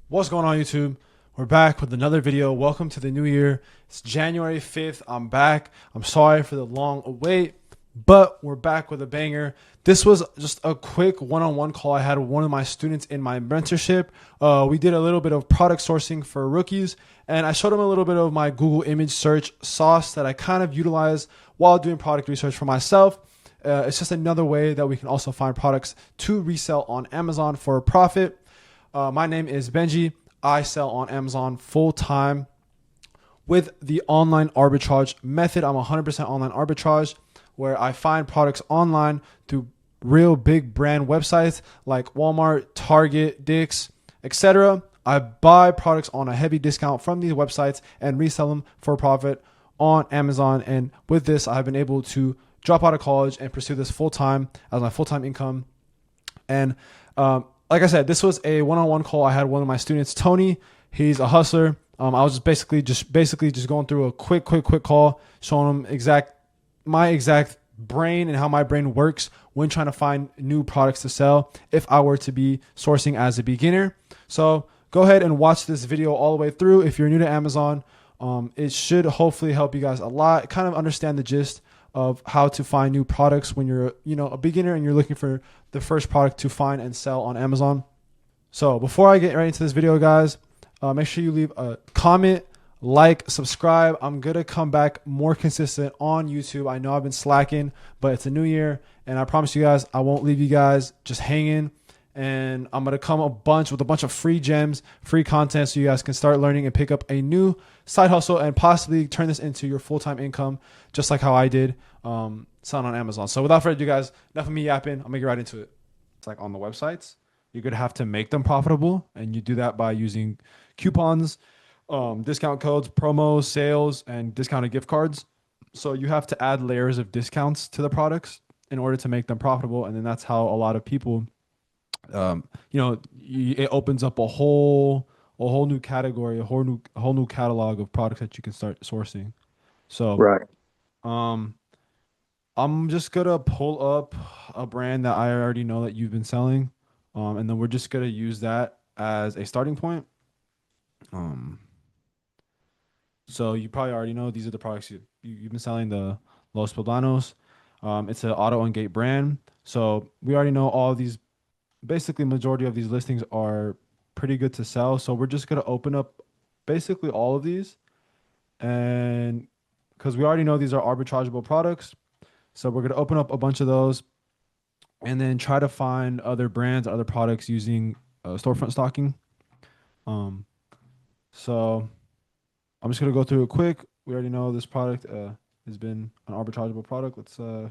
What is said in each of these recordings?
What's going on, YouTube? We're back with another video. Welcome to the new year. It's January 5th. I'm back. I'm sorry for the long wait, but we're back with a banger. This was just a quick one-on-one call I had with one of my students in my mentorship. We did a little bit of product sourcing for rookies, and I showed him a little bit of my Google image search sauce that I kind of utilize while doing product research for myself. It's just another way that we can also find products to resell on Amazon for a profit. My name is Benji. I sell on Amazon full time with the online arbitrage method. I'm 100% online arbitrage where I find products online through real big brand websites like Walmart, Target, Dick's, etc. I buy products on a heavy discount from these websites and resell them for profit on Amazon. And with this, I've been able to drop out of college and pursue this full time as my full time income. And like I said, this was a one-on-one call I had with one of my students, Tony. He's a hustler. I was just basically going through a quick call, showing him my exact brain and how my brain works when trying to find new products to sell if I were to be sourcing as a beginner. So go ahead and watch this video all the way through. If you're new to Amazon, it should hopefully help you guys a lot. Kind of understand the gist of how to find new products when you're, a beginner and you're looking for the first product to find and sell on Amazon. So before I get right into this video, guys, make sure you leave a comment, like, subscribe. I'm going to come back more consistent on YouTube. I know I've been slacking, but it's a new year, and I promise you guys, I won't leave you guys just hanging. And I'm going to come with a bunch of free gems, free content, so you guys can start learning and pick up a new side hustle and possibly turn this into your full-time income, just like how I did selling on Amazon. So without further ado, guys, enough of me yapping. I'm going to get right into it. It's like on the websites, you're going to have to make them profitable, and you do that by using coupons, discount codes, promos, sales, and discounted gift cards. So you have to add layers of discounts to the products in order to make them profitable, and then that's how a lot of people it opens up a whole new category, a whole new catalog of products that you can start sourcing. So, Right. um, I'm just gonna pull up a brand that I already know that you've been selling, and then we're just gonna use that as a starting point. Um, so you probably already know these are the products you've been selling, the Los Poblanos. It's an auto and gate brand. So we already know all of these. Basically, majority of these listings are pretty good to sell. So we're just gonna open up basically all of these, and because we already know these are arbitrageable products, so we're gonna open up a bunch of those, and then try to find other brands, other products using storefront stocking. Um, so I'm just gonna go through it quick. We already know this product has been an arbitrageable product. So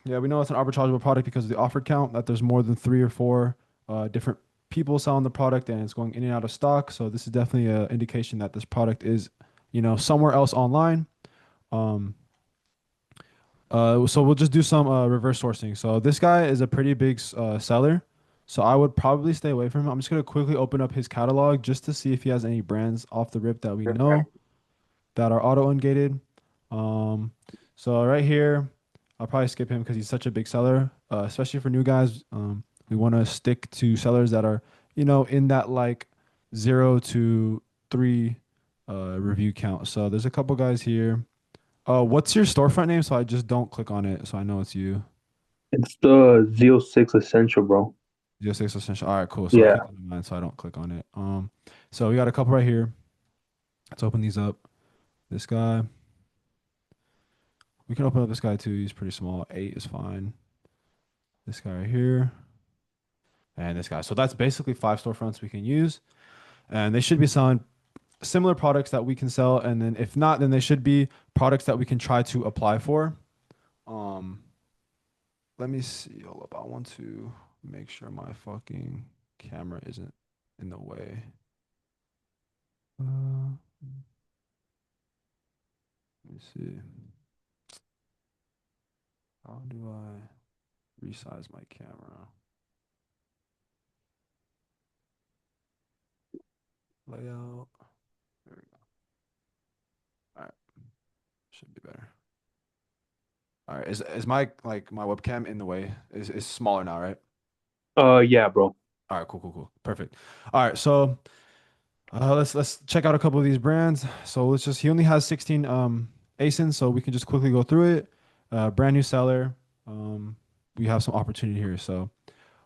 yeah, we know it's an arbitrageable product because of the offer count, that there's more than 3 or 4 different people selling the product and it's going in and out of stock. So this is definitely an indication that this product is, somewhere else online. Um, so we'll just do some reverse sourcing. So this guy is a pretty big seller. So I would probably stay away from him. I'm just gonna quickly open up his catalog just to see if he has any brands off the rip that we know that are auto ungated. Um, so right here, I'll probably skip him because he's such a big seller, especially for new guys. We want to stick to sellers that are, in that like 0 to 3 review count. So there's a couple guys here. What's your storefront name? So I just don't click on it, so I know it's you. It's the Z06 Essential, bro. Zero six essential. All right, cool. So I'll keep Yeah. that in mind, so I don't click on it. So we got a couple right here. Let's open these up. This guy. We can open up this guy too. He's pretty small. 8 is fine. This guy right here. And this guy. So that's basically 5 storefronts we can use. And they should be selling similar products that we can sell. And then if not, then they should be products that we can try to apply for. Um, Let me see. Hold up. I want to make sure my fucking camera isn't in the way. Let me see. How do I resize my camera? Layout. There we go. All right. Should be better. All right. Is my webcam in the way? Is smaller now, right? Yeah, bro. All right, cool, cool, cool. Perfect. All right, so let's check out a couple of these brands. So let's just he only has 16 ASINs, so we can just quickly go through it. Brand new seller. Um, we have some opportunity here. So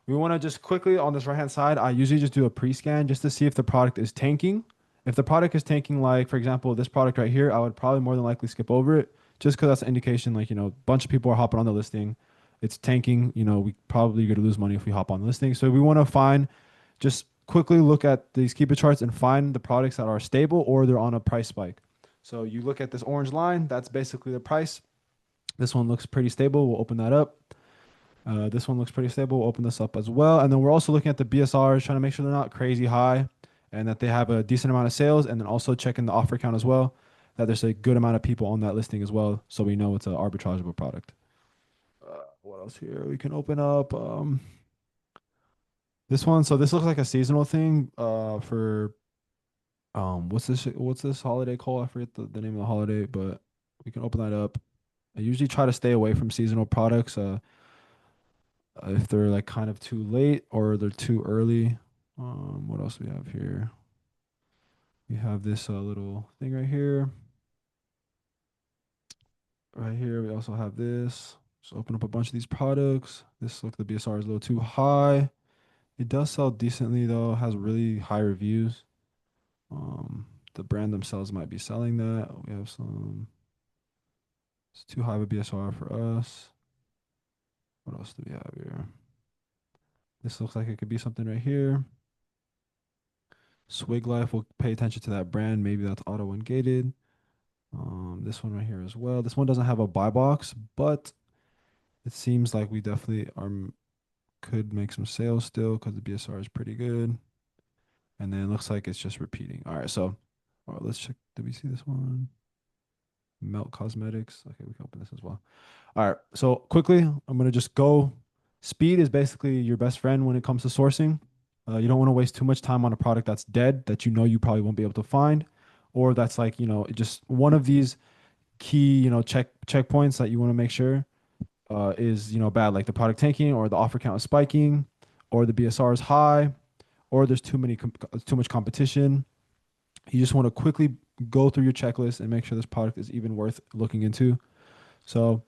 we want to just quickly on this right hand side, I usually just do a pre-scan just to see if the product is tanking. If the product is tanking, like for example, this product right here, I would probably more than likely skip over it just because that's an indication like, a bunch of people are hopping on the listing. It's tanking, we probably going to lose money if we hop on the listing. So we want to find just quickly look at these keeper charts and find the products that are stable or they're on a price spike. So you look at this orange line, that's basically the price. This one looks pretty stable. We'll open that up. This one looks pretty stable. We'll open this up as well. And then we're also looking at the BSRs, trying to make sure they're not crazy high and that they have a decent amount of sales. And then also checking the offer count as well, that there's a good amount of people on that listing as well. So we know it's an arbitrageable product. What else here? We can open up this one. So this looks like a seasonal thing for what's this holiday called? I forget the name of the holiday, but we can open that up. I usually try to stay away from seasonal products. If they're like kind of too late or they're too early. What else do we have here? We have this little thing right here. Right here, we also have this. Just open up a bunch of these products. This look, the BSR is a little too high. It does sell decently though. Has really high reviews. The brand themselves might be selling that. We have some. It's too high of a BSR for us. What else do we have here? This looks like it could be something right here. Swig Life will pay attention to that brand. Maybe that's auto ungated. This one right here as well. This one doesn't have a buy box, but it seems like we definitely could make some sales still because the BSR is pretty good. And then it looks like it's just repeating. All right, so all right, let's check. Did we see this one? Melt Cosmetics. Okay, we can open this as well. All right, so quickly, I'm gonna just go. Speed is basically your best friend when it comes to sourcing. You don't want to waste too much time on a product that's dead that you know you probably won't be able to find, or that's like just one of these key checkpoints that you want to make sure is bad, like the product tanking, or the offer count is spiking, or the BSR is high, or there's too much competition. You just want to quickly go through your checklist and make sure this product is even worth looking into. So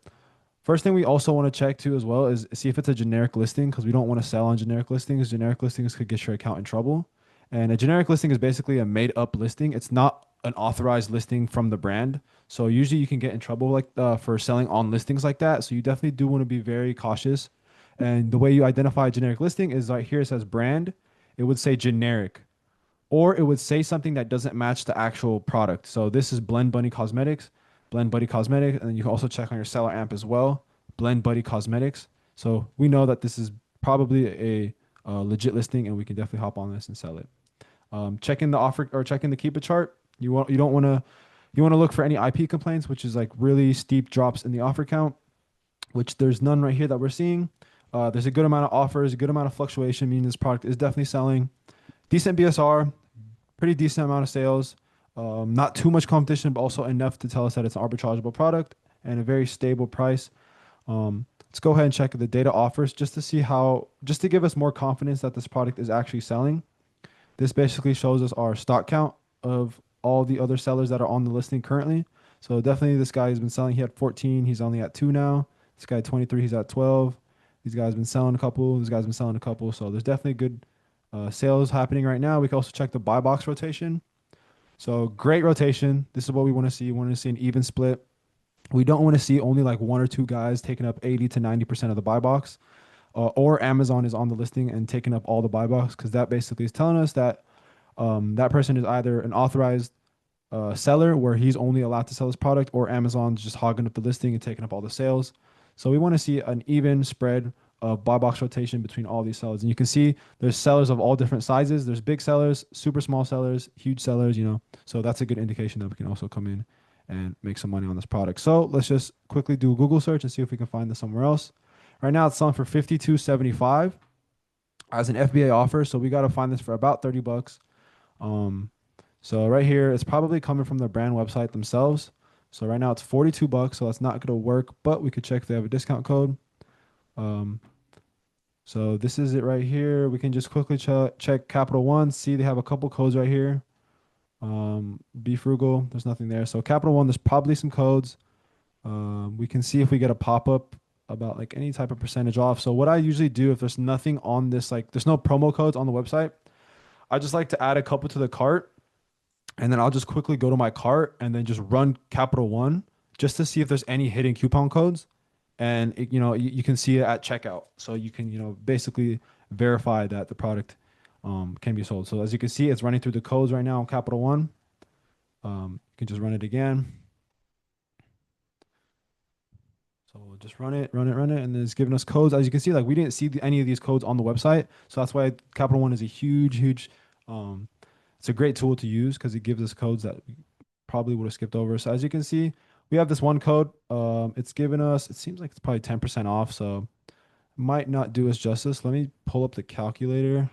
first thing we also want to check too as well is see if it's a generic listing because we don't want to sell on generic listings. Generic listings could get your account in trouble. And a generic listing is basically a made up listing. It's not an authorized listing from the brand. So usually you can get in trouble like for selling on listings like that. So you definitely do want to be very cautious. And the way you identify a generic listing is right here it says brand. It would say generic or it would say something that doesn't match the actual product. So this is Blend Bunny Cosmetics, Blend Buddy Cosmetics, and then you can also check on your seller amp as well, Blend Buddy Cosmetics. So we know that this is probably a legit listing, and we can definitely hop on this and sell it. Checking the offer or checking the keep it chart. You want to look for any IP complaints, which is like really steep drops in the offer count, which there's none right here that we're seeing. There's a good amount of offers, a good amount of fluctuation, meaning this product is definitely selling. Decent BSR, pretty decent amount of sales. Not too much competition, but also enough to tell us that it's an arbitrageable product and a very stable price. Let's go ahead and check the data offers just to see just to give us more confidence that this product is actually selling. This basically shows us our stock count of all the other sellers that are on the listing currently. So definitely this guy has been selling. He had 14. He's only at 2 now. This guy 23. He's at 12. These guys been selling a couple. This guy's been selling a couple. So there's definitely good sales happening right now. We can also check the buy box rotation. So great rotation. This is what we want to see. We want to see an even split. We don't want to see only like one or two guys taking up 80 to 90% of the buy box, or Amazon is on the listing and taking up all the buy box because that basically is telling us that that person is either an authorized seller where he's only allowed to sell his product, or Amazon's just hogging up the listing and taking up all the sales. So we want to see an even spread of buy box rotation between all these sellers. And you can see there's sellers of all different sizes. There's big sellers, super small sellers, huge sellers. So that's a good indication that we can also come in and make some money on this product. So let's just quickly do a Google search and see if we can find this somewhere else. Right now it's selling for 52.75 as an FBA offer. So we got to find this for about 30 bucks. So right here, it's probably coming from the brand website themselves. So right now it's 42 bucks. So that's not going to work, but we could check if they have a discount code. Um, So this is it right here. We can just quickly check Capital One. See, they have a couple codes right here. Be frugal. There's nothing there. So Capital One, there's probably some codes. We can see if we get a pop-up about like any type of percentage off. So what I usually do if there's nothing on this, like there's no promo codes on the website, I just like to add a couple to the cart, and then I'll just quickly go to my cart and then just run Capital One just to see if there's any hidden coupon codes. And you can see it at checkout, so you can basically verify that the product can be sold. So as you can see, it's running through the codes right now on Capital One. You can just run it again. So we'll just run it, run it, run it, and then it's giving us codes. As you can see, like we didn't see any of these codes on the website, so that's why Capital One is a huge, huge. Um, it's a great tool to use because it gives us codes that we probably would have skipped over. So as you can see, we have this one code. It's given us. It seems like it's probably 10% off, so might not do us justice. Let me pull up the calculator.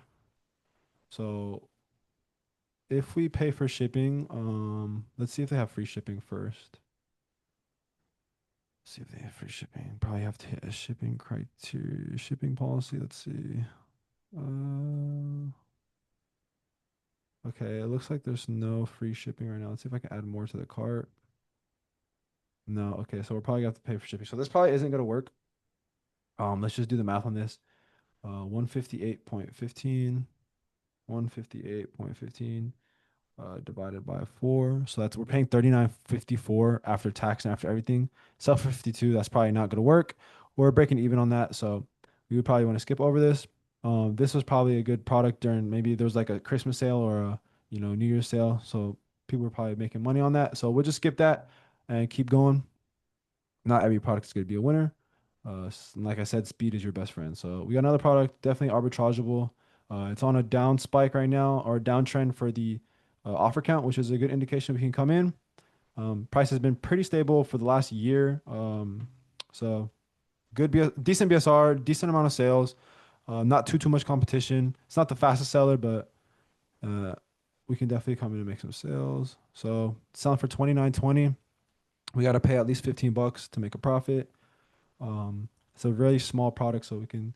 So if we pay for shipping, let's see if they have free shipping first. See if they have free shipping. Probably have to hit a shipping criteria, shipping policy. Let's see. Uh, okay, it looks like there's no free shipping right now. Let's see if I can add more to the cart. No, okay, so we're probably gonna have to pay for shipping. So this probably isn't gonna work. Let's just do the math on this. 158.15, 158.15 divided by 4. So that's we're paying 39.54 after tax and after everything. Sell for 52, that's probably not going to work. We're breaking even on that, so we would probably want to skip over this. This was probably a good product during maybe there was like a Christmas sale or a New Year's sale, so people were probably making money on that. So we'll just skip that and keep going. Not every product is going to be a winner. Like I said, speed is your best friend. So we got another product, definitely arbitrageable. It's on a down spike right now or downtrend for the offer count, which is a good indication we can come in. Price has been pretty stable for the last year. So good, decent BSR, decent amount of sales. Not too much competition. It's not the fastest seller, but uh, we can definitely come in and make some sales. So selling for 29.20. We got to pay at least $15 to make a profit. It's a really small product, so we can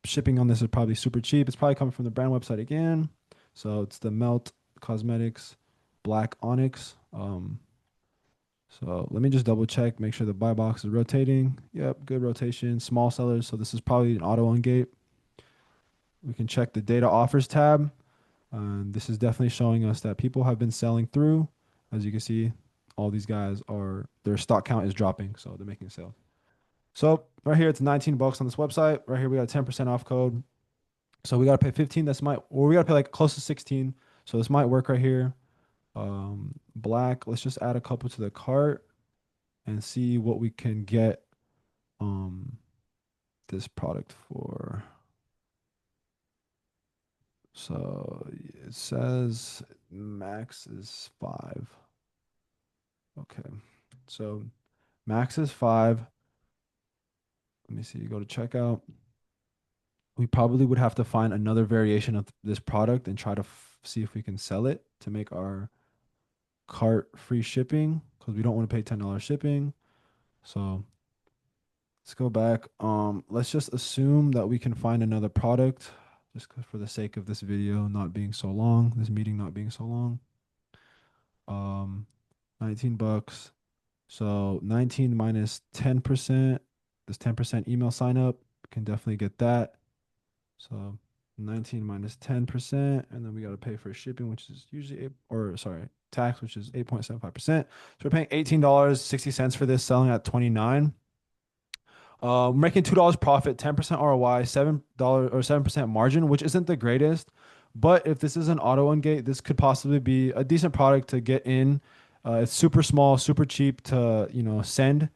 shipping on this is probably super cheap. It's probably coming from the brand website again. So it's the Melt Cosmetics Black Onyx. So let me just double check, make sure the buy box is rotating. Yep, good rotation. Small sellers, so this is probably an auto ungate. We can check the data offers tab. This is definitely showing us that people have been selling through. As you can see, all these guys are their stock count is dropping, so they're making sales. So right here, it's $19 on this website. Right here, we got a 10% off code. So we got to pay 15. That's might, or we got to pay like close to 16. So this might work right here. Black, let's just add a couple to the cart and see what we can get this product for. So it says max is 5. Okay. So max is 5. Let me see. You go to checkout. We probably would have to find another variation of this product and try to see if we can sell it to make our cart free shipping because we don't want to pay $10 shipping. So let's go back. Let's just assume that we can find another product just for the sake of this video not being so long, this meeting not being so long. Um, $19. So 19 minus 10%. This 10% email sign up can definitely get that. So 19 minus 10%, and then we got to pay for shipping, which is usually tax, which is 8.75%. So we're paying $18.60 for this, selling at 29. We're making $2 profit, 10% ROI, $7 or 7% margin, which isn't the greatest. But if this is an auto ungate, this could possibly be a decent product to get in. It's super small, super cheap to send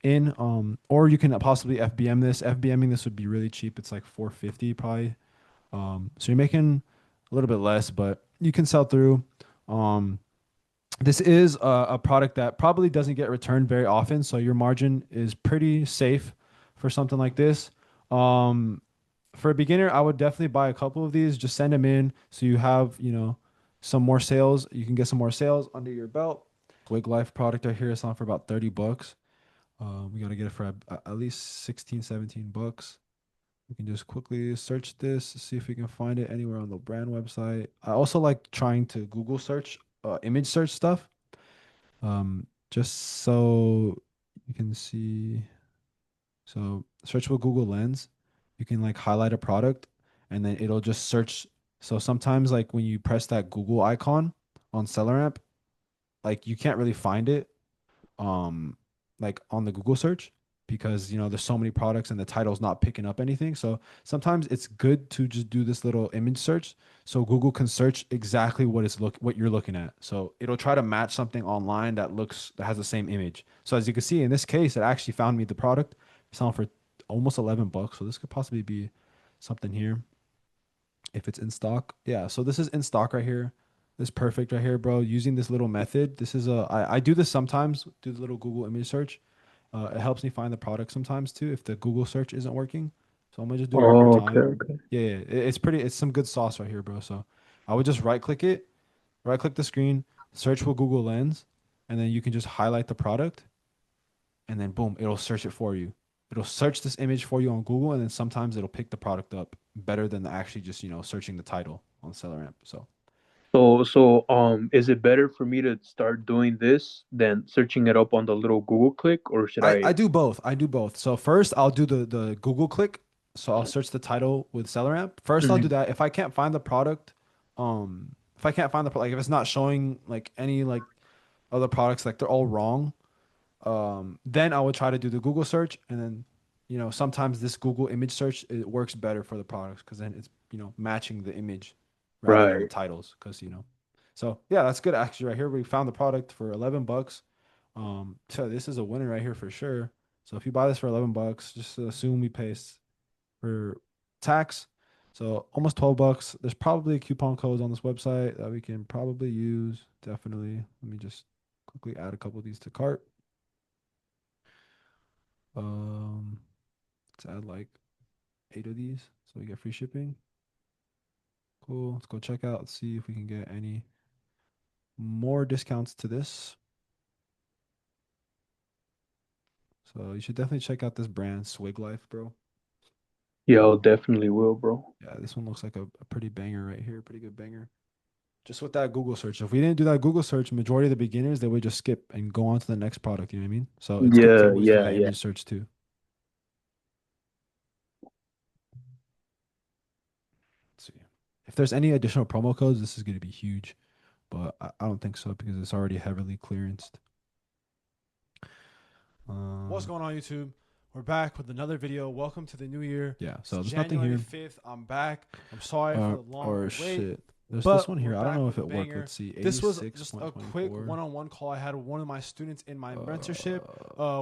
in. Or you can possibly FBM this. FBMing this would be really cheap. It's like 450 probably. So you're making a little bit less, but you can sell through. Um, this is a product that probably doesn't get returned very often, so your margin is pretty safe for something like this. Um, for a beginner, I would definitely buy a couple of these. Just send them in so you have, some more sales. You can get some more sales under your belt. Wig Life product right here is on for about $30. We got to get it for at least 16, $17. We can just quickly search this, see if we can find it anywhere on the brand website. I also like trying to Google search, image search stuff, just so you can see. So search with Google Lens. You can like highlight a product and then it'll just search. So sometimes like when you press that Google icon on SellerAmp, like you can't really find it um like on the Google search because there's so many products and the title's not picking up anything. So sometimes it's good to just do this little image search so Google can search exactly what you're looking at. So it'll try to match something online that has the same image. So as you can see in this case, it actually found me the product selling for almost $11. So this could possibly be something here if it's in stock. Yeah, so this is in stock right here. This is perfect right here, bro. Using this little method. This is I do this sometimes, do the little Google image search. It helps me find the product sometimes too if the Google search isn't working. So I'm gonna just do it one more Oh, okay, time. okay. Yeah, yeah. It's some good sauce right here, bro. So I would just right click it, right click the screen, search with Google Lens, and then you can just highlight the product and then boom, it'll search it for you. It'll search this image for you on Google, and then sometimes it'll pick the product up better than actually just searching the title on SellerAmp. So Is it better for me to start doing this than searching it up on the little Google click, or should I I? do both. I do both. So first I'll do the Google click. So I'll search the title with SellerAmp. First I'll do Mhm. that. If I can't find the product, if I can't find like if it's not showing like any like other products, like they're all wrong, then I would try to do the Google search, and then sometimes this Google image search it works better for the products because then it's matching the image rather than the Right. titles because. So yeah, that's good actually. Right here we found the product for $11. So this is a winner right here for sure. So if you buy this for $11, just assume we pay for tax. So almost $12. There's probably coupon codes on this website that we can probably use. Definitely. Let me just quickly add a couple of these to cart. Um, let's add like 8 of these so we get free shipping. Cool. Let's go check out. Let's see if we can get any more discounts to this. So you should definitely check out this brand, Swig Life, bro. Yeah, I definitely will, bro. Yeah, this one looks like a pretty banger right here. Pretty good banger. Just with that Google search. If we didn't do that Google search, majority of the beginners, they would just skip and go on to the next product. You know what I mean? So it's good Yeah, always for yeah, that yeah. image search too. Let's see. If there's any additional promo codes, this is going to be huge. But I don't think so because it's already heavily clearanced. What's going on, YouTube? We're back with another video. Welcome to the new year. Yeah, so It's there's nothing January here. 5th. I'm back. I'm sorry for the long Or wait. shit. There's But this one here. we're I don't back know with if a it worked. banger. Let's see. This was just a quick 86.24. one-on-one call I had with one of my students in my mentorship.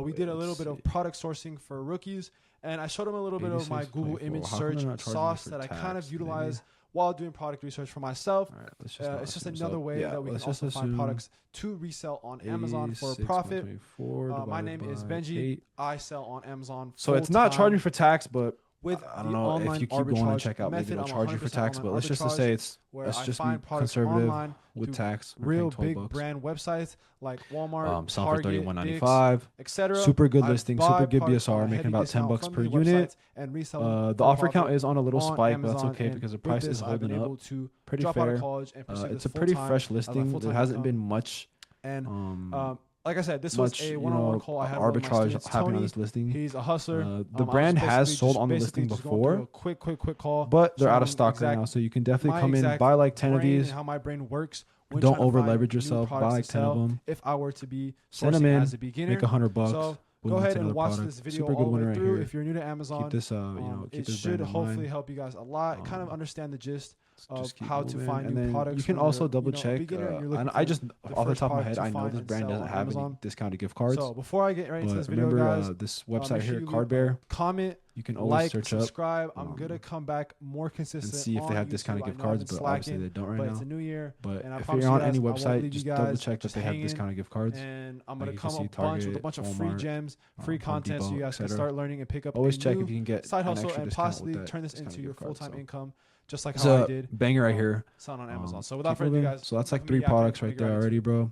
We Wait, did a let's little bit of see. product sourcing for rookies, and I showed him a little bit of my Google 86.24. image How come they're search not charging me sauce for that I kind of tax? utilize while doing product research for myself. All right, let's just It's just assume. another So, way yeah, that we can let's just also find assume products to resell on Amazon for a 86 profit. 24 My divided name is by Benji. 8. I sell on Amazon So it's not full-time charging for tax, but with I don't the know if online you keep going and arbitrage check out, maybe method. they'll I'm charge you for 100% tax. online But let's just to arbitrage, say it's where let's I just be find products conservative online with through tax. We're paying real 12 big bucks. brand websites like Walmart, Selling for Target, Dick's, 31.95. etc. Super good I listing, buy super good products on BSR, a making heavy about 10 discount bucks from per these unit. websites and resell them The for a offer count profit is on a little on spike, but that's Amazon. okay And because the with price this, is I've been holding up able to pretty drop out of fair. college and pursue this It's a full pretty time fresh as my listing. full There time hasn't income. been much And um like I said, this was much a one-on-one call I had with one of my arbitrage students, happening on Tony. this listing. He's a hustler. The I was brand has basically sold on the basically listing just going through before, a quick call, but they're out showing of him stock right now. So you can definitely my come in, exact buy like 10 of brain and these. how my brain works when Don't trying to over find leverage new yourself. Buy products to like 10 of sell. them. If I were to be Send them sourcing as in. a beginner, Make $100. so go Boom, that's ahead and another watch product. this video Super good all the way winner right through. here. If you're new to Amazon, Keep this keep it this should brand in hopefully mind. help you guys a lot. Kind of understand the gist of Just keep how to moving. find And new then products. you can when also you're, double a check. beginner and you're And looking I for just the off the first top of my product head, to I know find this and brand sell doesn't on have any Amazon. discounted gift cards. So before I get right into But this video, remember guys, this make website sure here, you leave Card Bear. comment, You can always like, search up subscribe. I'm gonna come back more consistent and see if on they have YouTube. discounted I gift know I've cards, been but obviously slacking, they don't right but now. it's a new year, But and I if promise you're you on guys, any I won't website, leave you just double guys check that just they have hanging. discounted gift cards. And I'm Like gonna you can come see, a bunch with a Target, bunch of free Walmart, gems, free Home content, so Depot, you guys can etc. start learning and pick up Always a check new if you can get side an hustle extra and discount with possibly that turn this discounted into your gift card. full-time So income, just like it's how I a did banger right here. selling on Amazon. So Keep without further ado, moving. guys, So that's like let me 3 yapping. products Let me right get there right into already, it. bro.